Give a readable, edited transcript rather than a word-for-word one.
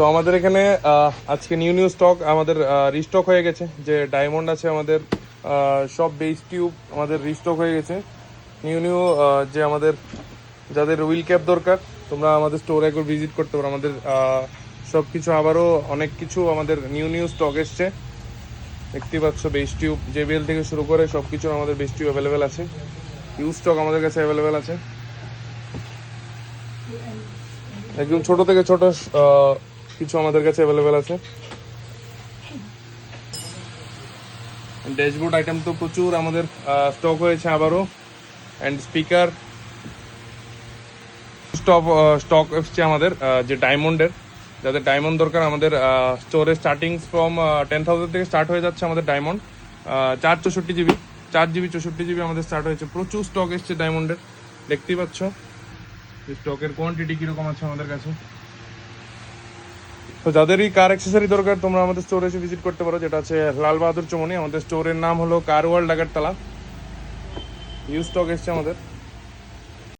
তো আমাদের এখানে আজকে নিউ স্টক আমাদের রিস্টক হয়ে গেছে। যে ডায়মন্ড আছে আমাদের সব বেস টিউব আমাদের রিস্টক হয়ে গেছে। নিউ যে আমাদের যাদের হুইল ক্যাপ দরকার তোমরা আমাদের স্টোরে একবার ভিজিট করতে পারো। আমাদের সব কিছু আবারও অনেক কিছু আমাদের নিউ স্টক এসছে। দেখতে পাচ্ছ বেস টিউব জেবিএল থেকে শুরু করে সব কিছু আমাদের বেস টিউব অ্যাভেলেবেল আছে। ইউজ স্টক আমাদের কাছে অ্যাভেলেবেল আছে। একদম ছোট থেকে ছোট কিছু আমাদের কাছে অ্যাভেলেবেল আছে। ড্যাশবোর্ড আইটেম তো প্রচুর আমাদের স্টক হয়েছে আবারও। অ্যান্ড স্পিকার স্টক এসছে আমাদের যে ডায়মন্ডের, যাদের ডায়মন্ড দরকার আমাদের স্টোরে স্টার্টিং ফ্রম 10,000 থেকে স্টার্ট হয়ে যাচ্ছে আমাদের ডায়মন্ড। 464 জিবি 4 জিবি 64 জিবি আমাদের স্টার্ট হয়েছে। প্রচুর স্টক এসছে ডায়মন্ডের, দেখতেই পাচ্ছ স্টকের কোয়ান্টিটি কীরকম আছে আমাদের কাছে। তো যাদেরই কার অ্যাক্সেসরি দরকার তোমরা আমাদের স্টোরে এসে ভিজিট করতে পারো, যেটা আছে লাল বাহাদুর চৌমনি। আমাদের স্টোরের নাম হলো কার ওয়ার্ল্ড আগারতলা। ইউজ স্টক এসছে আমাদের।